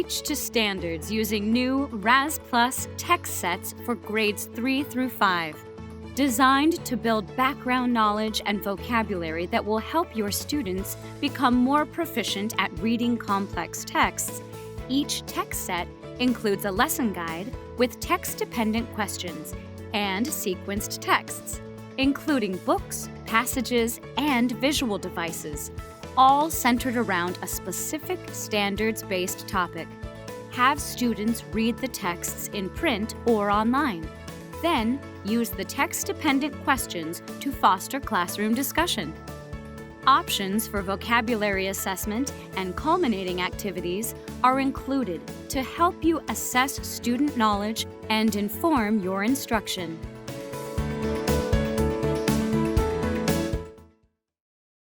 Teach to standards using new Raz-Plus text sets for grades 3 through 5. Designed to build background knowledge and vocabulary that will help your students become more proficient at reading complex texts, each text set includes a lesson guide with text-dependent questions and sequenced texts, including books, passages, and visual devices, all centered around a specific standards-based topic. Have students read the texts in print or online. Then, use the text-dependent questions to foster classroom discussion. Options for vocabulary assessment and culminating activities are included to help you assess student knowledge and inform your instruction.